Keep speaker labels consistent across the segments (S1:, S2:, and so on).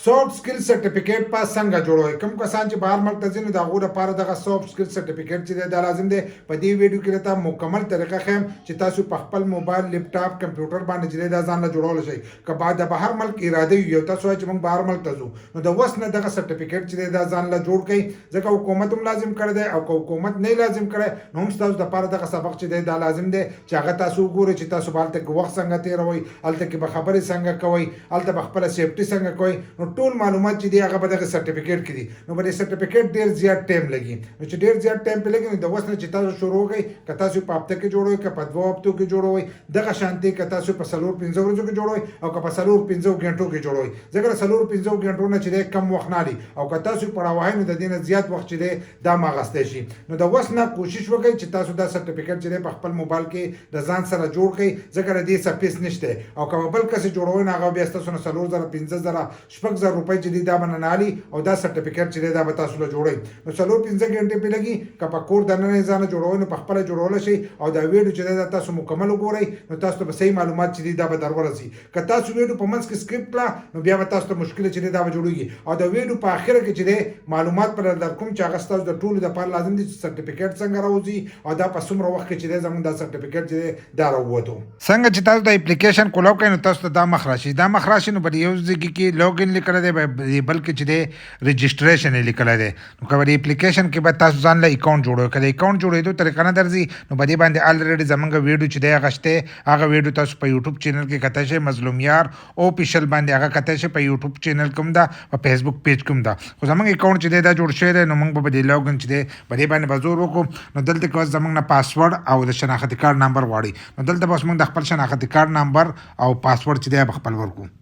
S1: سافټ سکل سرټیفیکیټ په څنګه جوړوي. کوم کسان چې بهر ملک ته ځي نو د هغو لپاره دغه سافټ سکل سرټیفیکیټ چې دی دا لازم دی. په دې ویډیو کې درته مکمل طریقه ښیم چې تاسو په خپل موبایل، لیپټاپ، کمپیوټر باندې چې دی دا ځان له جوړولی شئ. که بعد د بهر ملک اراده وي او تاسو وایئ چې موږ بهر ملک ته ځو نو د اوس نه دغه سرټیفیکیټ چې دی دا ځان له جوړ کړئ، ځکه حکومت هم لازم کړی دی او که حکومت نه لازم کړی نو هم ستاسو دپاره دغه سبق چې دی دا لازم دی چې هغه تاسو وګورئ چې تاسو به هلته کې وخت څنګه تېروئ، هلته کې به خبرې څنګه کوئ، هلته به خپله سیفټي څنګه کوئ. نو ټول معلومات چې دي هغه به دغه سرټیفیکیټ کې دي. نو به د سرټیفیکیټ ډېر زیات ټایم لګي. نو چې ډېر زیات ټایم پرې لګي نو د اوس نه چې تاسو شروع کړئ، که تاسو په هفته کې جوړوئ، که په 2 هفتو کې جوړوئ، دغه شانتې که تاسو په 4-5 ورځو کې جوړوئ او که په 4-5 غنټو کې جوړوئ، ځکه د 4-5 غنټو نه چې دی کم وخت نه لي او که تاسو پړاو وهئ نو د دې نه زیات وخت چې دی دا م اخیستی شي. نو د اوس نه کوشش وکړئ چې تاسو دا سرټیفیکیټ چې دی په خپل موبایل کې د ځان سره جوړ کړئ، ځکه د دې څه فیس نشته. او که بل کس جوړوئ نو هغه بیا ستاسو نه 4,000 5,000 6,000 روپۍ چې دي دا به نه علي او دا سرټیفیکیټ چې دی دا به تاسو له جوړئ. نو 4-5 غنټې پرې لګي. که په کور دننه یې ځانه جوړوئ نو په خپله جوړولی شئ او دا ویډیو چې دی دا تاسو مکمل وګورئ نو تاسو ته به صحیح معلومات چې دي دا به در ورسي. که تاسو ویډیو په منځ کې سکپ کړه نو بیا به تاسو ته مشکل چې دی دا به جوړېږي. او د ویډیو په اخره کې چې دی معلومات پر در کوم چې هغه ستاسو د ټولو دپاره لازم دي چې سرټیفیکیټ څنګه راوځي او دا په څومره وخت کې چې دی زموږ دا سرټیفیکیټ چې دی دا راووتو. څنګه چې تاسو د اپلیکیشن کولاو کوئ نو تاسو ته دا مخ راشي. دا مخ راشي نو په یو ځای کې لاګ ان لیکلی دی، بلکې چې دی رجسټریشن یې لیکلی دی. نو که په دې اپلیکیشن کې به تاسو ځان له اکاونټ جوړوئ. که د اکاونټ جوړېدو طریقه نه درځي نو په دې باندې الریډي زموږ ویډیو چې دی هغه شته. هغه ویډیو تاسو په یوټیوب چینل کې کتلی شئ، مظلوم یار اوفیشل باندې هغه کتلی شئ. په یوټیوب چینل کوم ده، په فیسبوک پیج کوم ده. خو زموږ اکاونټ چې دی دا جوړ شوی دی نو موږ به په دې لاګ ان چې دی په دې باندې به زور وکړو. نو دلته کې اوس زموږ نه پاسورډ او د شناختي کارت نمبر غواړي. نو دلته به اوس موږ د خپل شناختي کارت نمبر او پاسورډ چې دی به خپل ورکړو.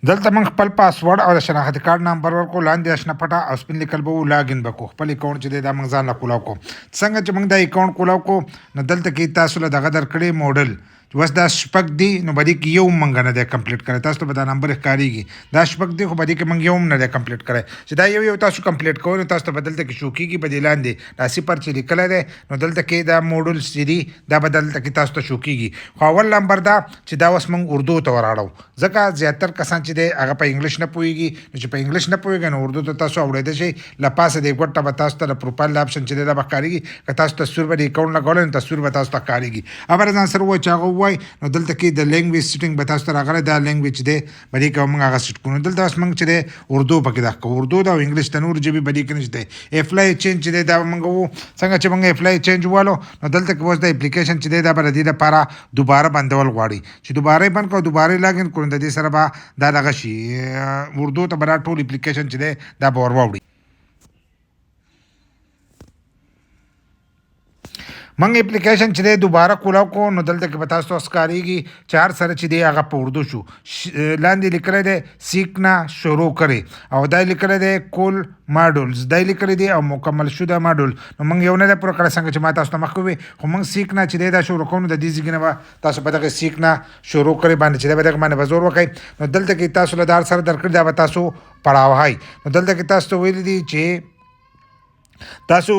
S1: دلته موږ خپل پاسورډ او د شناختي کارت نمبر ورکړو. لاندې اشنا پټه او سپین لیکل به و لاګ ان به کړو. خپل اکاونټ چې دی دا موږ ځان له کولاو کړو. څنګه چې موږ دا اکاونټ کولاو کړو نو دلته کې تاسو له دغه درکړی موډل اوس دا شپږ دي نو په دې کې یو موږ نه دی کمپلیټ کړی. تاسو ته به دا نمبر ښکارېږي. دا شپږ دي خو په دې کې موږ یو هم نه دی کمپلیټ کړی. چې دا یو تاسو کمپلیټ کوئ نو تاسو ته به دلته کې شو کېږي. په دې لاندې دا صفر چې لیکلی دی نو دلته کې دا موډل چې دي دا به دلته کې تاسو ته شو کېږي. خو اول نمبر دا چې دا اوس موږ اردو ته وراړو، ځکه زیاتر کسان چې دی هغه په انګلیش نه پوهېږي. نو چې په انګلیش نه پوهېږي نو اردو ته تاسو اورېدی شئ. له پاسه دې ګوټ ته به تاسو ته د پروفایل آپشن چې دی دا به ښکارېږي. که تاسو تصویر به د اکاونټ لګولی نو تصویر به تاسو ته ښکارېږي. خبره ځان سره ووایئ چې هغه ووایي نو دلته د لینګویج سیټینګ به تاسو ته راغلی. دا لینګویج چې دی په دې کې به موږ هغه سیټ کړو. نو دلته اوس موږ چې دی اردو پکې دغه کوو. اردو دا او انګلیش د نور ژبې په دې کې نشته. اپلای چینج چې دی دا به موږ وو. څنګه چې موږ اپلای چینج ووالو نو دلته کې اوس د اپلیکیشن چې دی دا به د دې لپاره دوباره بندول غواړي. چې دوباره یې بند کړو، دوباره یې لاګ ان کړو، د دې سره به دا دغه شي اردو ته به دا ټول اپلیکیشن چې دی دا به ور واوړي. موږ اپلیکیشن چې دی دوباره کولاو کړو نو دلته کې به تاسو ته ښکارېږي چې هر سره چې دی هغه په اردو شو. لاندې لیکلی دی سیکنا شروع کړئ او دا لیکلی دی کول ماډولز، دا لیکلی دی او مکمل شده ماډول. نو موږ یو نه دی پوره کړی څنګه چې ما تاسو ته مخکې وویل. خو موږ سیکنا چې دی دا شروع کوو نو د دې ځای نه به تاسو په دغه سیکنا شروع کړئ باندې چې دی به دغه باندې به زور وکړئ. نو دلته کې تاسو له دا هر سره درکړي دا به تاسو پړاو وهئ. نو دلته کې تاسو ته ویلي دي چې تاسو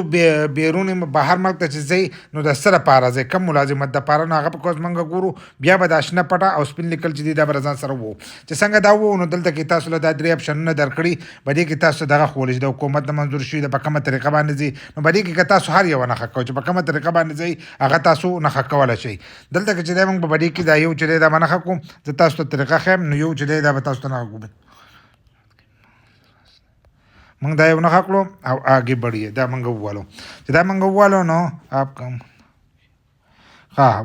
S1: بیرونی بهر ملک ته چې ځئ نو د څه لپاره ځئ، کوم ملازمت دپاره نو هغه په کوز موږ ګورو. بیا به د اشنا پټه او سپین لیکل چې دي دا به ځان سره وو. چې څنګه دا وو نو دلته کې تاسو له دا 3 اپشنونه درکړي. په دې کې تاسو دغه ښوولی چې د حکومت نه منظور شوي ده په کومه طریقه باندې ځي. نو په دې کې که تاسو هر یوه نښه کوئ چې په کومه طریقه باندې ځئ هغه تاسو نښه کولی شئ. دلته کې چې دی موږ په دې کې دا یو چې دی دا به نښه کوو. زه تاسو ته طریقه ښیم نو یو چې دی دا به تاسو ته نښه کوو. موږ دا یو نښه کړو او آګې بړیے دا موږ ووالو. چې دا موږ ووالو نو آپ کم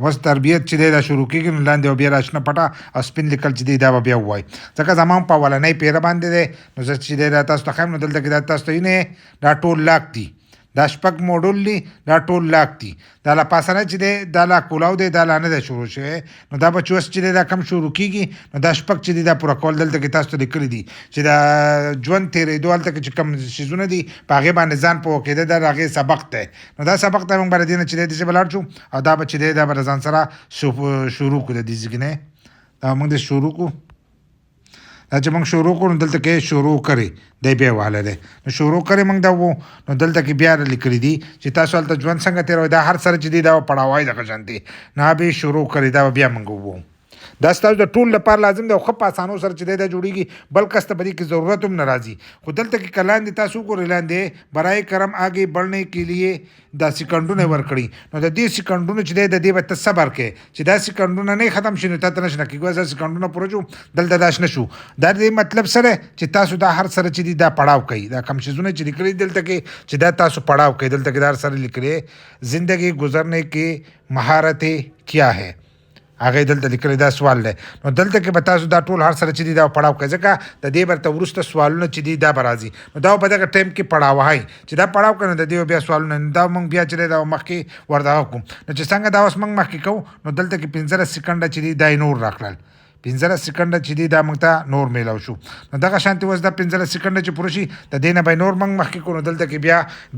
S1: بس تربیت چې دی دا شروع کېږي نو لاندې بیا راشنه پټه او سپین لیکل چې دی دا به بیا ووایي. ځکه زما هم په اولنۍ پیره باندې دی نو زه چې دی دا تاسو ته ښیم نو دلته کې دا تاسو ته وینئ دا ټول لاک دي. دا شپږ موډول دي دا ټول لاک دي. دا لا پاسنه چې دی دا لا کولاو دی دا لا نه دی شروع شوی. نو دا به چې اوس چې دی دا کم شروع کېږي نو دا شپږ چې دی دا پوره کول دلته کې تاسو ته لیکلي دي چې دا ژوند تېرېدو هلته کې چې کوم څیزونه دي په هغې باندې ځان پوه کېده دا د هغې سبق دی. نو دا سبق ته موږ به له دې نه چې دی داسې به لاړ شو او دا به چې دی دا به له ځان سره شروع کړو. د دې ځای کې نه دا موږ د شروع کړو. دا چې موږ شروع کړو نو دلته کې شروع کړئ دی بیا والی دی. نو شروع کړئ موږ دا وو نو دلته کې بیا لیکلي دي چې تاسو هلته ژوند څنګه تېروئ. دا هر سره چې دی دا به پړاوی دغه شانتې نه به شروع کړئ دا به بیا موږ ووو. دا ستاسو د ټول لپاره لازم دی او ښه په اسانو سره چې دی دا جوړیږي بل کس ته په دې کې ضرورت هم نه راځي. خو دلته کې که لاندې تاسو وګورئ لاندې برای کرم آگے بڑھنے کے لیے دا سیکنډونه ورکړي. نو د دې سیکنډونو چې دی د دې به ته صبر کوې چې دا سیکنډونه نه ختم شي نو تا ته نشنه کېږي. دا سیکنډونه پوره شو دلته داش نه شو. دا د دې مطلب سره چې تاسو دا هر سره چې دی دا پړاو کوي. دا کم چیزونه چې لیکلي دلته کې چې دا تاسو پړاو کوي. دلته کې دا هر سره لیکلي زندگی گزرنے کی مهارتیں کیا ہے هغه دلته لیکلي دا سوال دی. نو دلته کې به تاسو دا ټول هر سره چې دی دا پړاو کوي ځکه د دې برته وروسته سوالونه چې دی دا به راځي. نو دا په دغه ټایم کې پړاو وایي چې دا پړاو کوي نو د دې بیا سوالونه دا موږ بیا چې دی دا مخکې وردغه کوو. نو چې څنګه دا اوس موږ مخکې کوو نو دلته کې 15 سیکنډه چې دی دا نور راکړل. 15 سیکنډه چې دی دا موږ ته نور میلاو شو. نو دغه شانتي اوس دا 15 سیکنډه چې پوره شي د دې نه به نور موږ مخکې کوو. نو دلته کې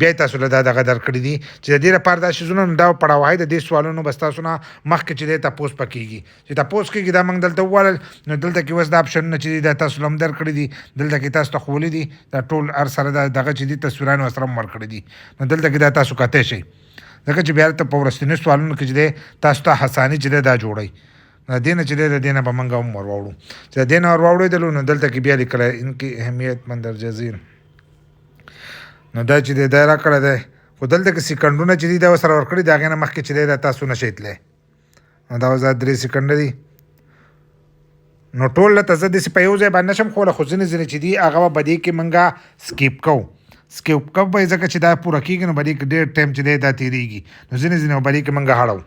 S1: بیا تاسو له دا دغه درکړي دي چې د دې لپاره دا شیزونه دا پړاو وایي. د دې سوالونو بس تاسو نه مخکې چې دی تپوس پکېږي چې تپوس کېږي دا موږ دلته ووالل. نو دلته کې اوس دا اپشنونه چې دی دا تاسو له هم درکړي دي. دلته کې تاسو ته ښوولي دي دا ټول هر سره دغه چې دي تصویران ورسره هم ورکړي دي. نو دلته کې دا تاسو کتی شئ ځکه چې بیا ته په وروستنیو سوالونو کې چې دی تاسو ته حساني چې دی دا جوړئ. د دې نه چې دی د دې نه به موږ هم ور واوړو چې د دې نه ور واوړېدلو نو دلته کې بیا لیکلی انکې اهمیت مندرجه ذیل. نو دا چې دی دا راکړی دی خو دلته کې سیکنډونه چې دي دا ورسره ورکړي د هغې نه مخکې چې دی دا تاسو نشئ تللی. نو دا اوس دا 3 سیکنډه دي. نو ټول ته زه داسې په یو ځای باندې نشم ښولی خو ځینې چې دي هغه به دې کې موږ سکیپ کوو. سکیپ کوو به ځکه چې دا پوره کېږي نو به دې کې ډېر ټایم چې دی دا تېرېږي. نو ځینې به دې کې موږ هړو.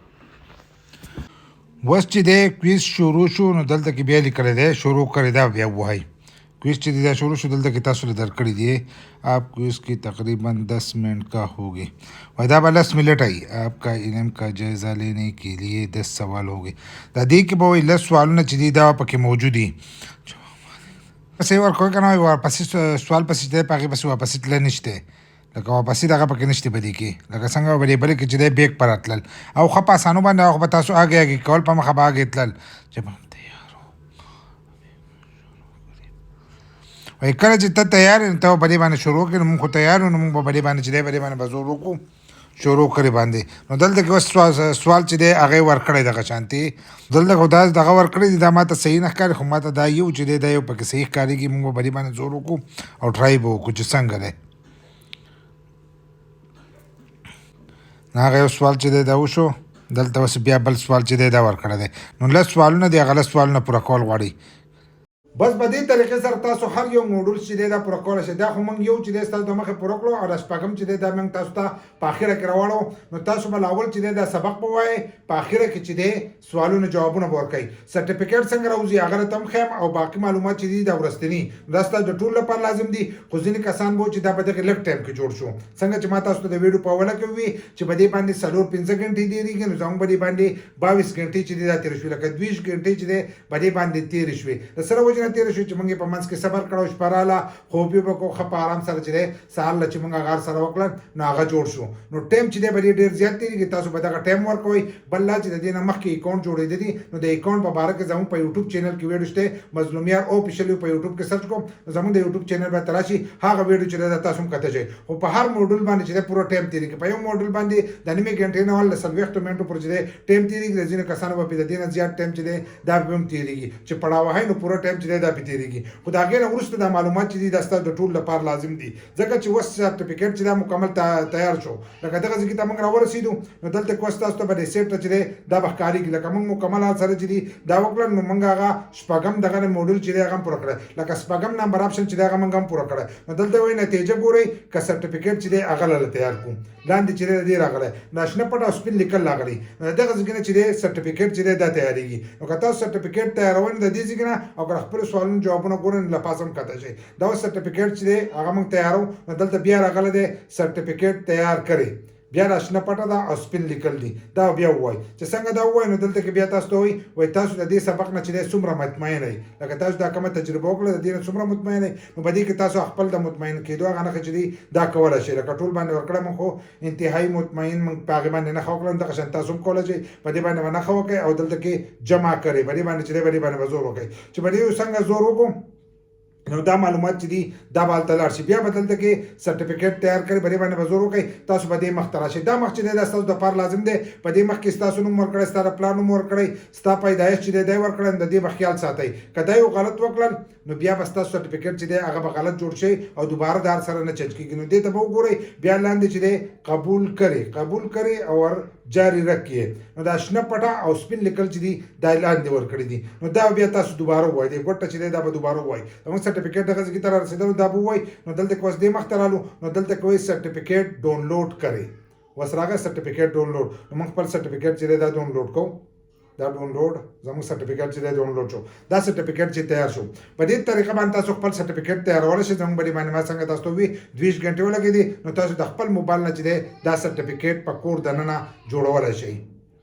S1: اوس چې دی کویز شروع شو نو دلته کې بیا لیکلی دی شروع کړی دا بیا ووایي. کویز چې دی دا شروع شو دلته کې تاسو له درکړي دي آپ کویز کی تقریباً 10 منٹ کا ہوگی. وایي دا به 10 منٹ آئی. آپ کا علم کا جائزہ لینے کے لیے 10 سوال ہوگی. دا دې کې به وایي 10 سوالونه چې دي دا پکې موجود دي. پسې ورکوي که نه وایي ورپسې سوال پسې چې دی په هغې پسې واپسې تله نشته لکه واپسې دغه پکې نشته په دې کې لکه څنګه به دې بلې کې چې دی بیک پر راتلل او ښه په اسانو باندې هغه به تاسو آګې آګې کول په مخه به آګې تلل چې تیار وایي کله چې ته تیار یې نو ته به په دې باندې شروع کړې. نو مونږ خو تیار یو نو مونږ به په دې باندې چې دی په دې باندې به زور وکړو شروع کړې باندې. نو دلته کې اوس سوال چې دی هغه یې ورکړی دغه شانتي دلته خو دا دغه ورکړی دي دا ما ته صحیح نه ښکاري خو ما ته دا یو چې دی دا یو پکې صحیح ښکارېږي. مونږ به په دې باندې زور وکړو او ټرای به وکړو چې څنګه دی. هغه یو سوال چې دی دا وشو دلته اوس بیا بل سوال چې دی دا ورکړی دی. نو 10 سوالونه دي هغه 10 سوالونه پوره کول غواړي. بس په دې طریقې سره تاسو هر یو موډول چې دی دا پوره کولی شئ. دا خو موږ یو چې دی ستاسو د مخې پوره کړو او د شپږم چې دی دا موږ تاسو ته په اخره کې راوړو. نو تاسو به لاول چې دی دا سبق به وایئ په اخره کې چې دی سوالونه جوابونه به ورکوئ. سرټیفیکیټ څنګه راوځي هغه راته هم ښیم او باقي معلومات چې دي دا ورستني دا ستاسو د ټولو لپاره لازم دي. خو ځینې کسان به چې دا په دغه لږ ټایم کې جوړ شو څنګه چې ما تاسو ته د ویډیو په اوله کې ووي چې په دې باندې 4-5 غنټې تېرېږي نو زموږ په دې باندې 22 غنټې چې دی دا تېرې شوې لکه 20 غنټې چې دی په دې باندې تېرې شوې. د سره وجې نه تېرې شوې چې موږ په منځ کې صبر کړو شپه راله خوب یې وکړو ښه په آرام سره چې دی سهار له چې موږ هغه سره وکړل نو هغه جوړ شو. نو ټایم چې دی به ډېر زیات تېرېږي تاسو به دغه ټایم ورکوئ. بل لا چې د دې نه مخکې اکاونټ جوړېده دي نو د اکاونټ په باره کې زموږ په یوټیوب چینل کې ویډیو شته مظلوم یار آفیشیل په یوټیوب کې سرچ کوم نو زموږ د یوټیوب چینل به ته راشي هغه ویډیو چې دی تاسو هم کته شئ. خو په هر موډول باندې چې دی پوره ټایم تېرېږي. په یو موډول باندې د نیمې غنټې نه ول 40 منټو پورې چې دی ټایم تېرېږي. د ځینو کسانو به د دې نه زیات ټایم چې دی دا به هم تېرېږي چې پړاو وهئ نو پوره ټایم چې دی دا پې تېرېږي. خو د هغې نه وروسته دا معلومات چې دي دا ستاسو د ټولو لپاره لازم دي ځکه چې اوس سرټیفیکیټ چې دا مکمل تیار شو لکه دغه ځای کې ته موږ راورسېدو نو دلته کې اوس تاسو ته به ریسیپټ چې دی دا به ښکارېږي لکه موږ مکمل سره چې دي دا وکړل نو موږ هغه شپږم دغه موډول چې دی هغه هم پوره کړی لکه شپږم نمبر آپشن چې دی هغه موږ هم پوره کړی. نو دلته وایي نتیجه ګورئ که سرټیفیکیټ چې دی هغه له تیار کړو لاندې چې دی د دې راغلی ناشنه پټ او سپین لیکل راغلی. نو دغه ځای کې نه چې دی سرټیفیکیټ چې دی دا تیارېږي. نو که تاسو سرټیفیکیټ تیاروئ نو د دې ځای کې نه او که خپلو سوالونو جوابونه ګورئ نو له پاسه هم کته شئ. دا اوس سرټیفیکیټ چې دی هغه موږ تیارو نو دلته بیا راغلی دی سرټیفیکیټ تیار کړئ بیا راشنه پټه ده او سپین لیکل دي دا بیا ووایي چې څنګه دا ووایي نو دلته کې بیا تاسو ته وایي تاسو د دې سبق نه چې دی څومره مطمئن یئ لکه تاسو دا کومه تجربه وکړه د دې نه څومره مطمئن یئ نو په دې کې تاسو خپل د مطمئن کېدو هغه نښه چې دی دا کولی شئ لکه ټول باندې ورکړه موږ خو انتهایي مطمئن موږ په هغې باندې نښه وکړه دغه شان تاسو هم کولی شئ په دې باندې به نښه وکړئ او دلته کې جمع کړئ په دې باندې چې دی په دې باندې به زور وکړئ چې په دې څنګه زور وکړو نو دا معلومات چې دي دا به هلته لاړ شي. بیا به دلته کې سرټیفیکیټ تیار کړئ، په دې باندې به زور وکړئ، تاسو به دې مخ ته راشئ. دا مخ چې دی دا ستاسو دپاره لازم دی. په دې مخ کې ستاسو نوم ورکړئ، ستا د پلار نوم ورکړئ، ستا پیدایش چې دی دی ورکړئ، د دې به خیال ساتئ. که دا یو غلط وکړل نو بیا به ستاسو سرټیفیکیټ چې دی هغه به غلط جوړ شي او دوباره د هر سره نه چینج کېږي. نو دې ته به وګورئ، بیا لاندې چې دی قبول کرے اور جاری رکھیے. نو دا شنه پټه او سپین لیکل چې دي دا لاندې ورکړي دي. نو دا بیا تاسو دوباره ووایئ، دې ګوټه چې دی دا به دوباره ووایئ. زموږ سرټیفیکیټ دغه ځای ته رارسېدلو دا به ووایئ. نو دلته کې اوس دې مخ ته رالو، نو دلته کې وایي سرټیفیکیټ ډاونلوډ کرئ. اوس راغی سرټیفیکیټ ډاونلوډ. نو موږ خپل سرټیفیکیټ چې دی دا ډاونلوډ کوو. دا ډاونلوډ زموږ سرټیفیکیټ چې دی ډاونلوډ شو. دا سرټیفیکیټ چې تیار شو، په دې طریقه باندې تاسو خپل سرټیفیکیټ تیارولی شئ. زموږ باندې معلومات څنګه تاسو ته وي 20 غنټې ولګېدې، نو تاسو د خپل موبایل نه چې دی دا سرټیفیکیټ په کور دننه جوړولی شئ.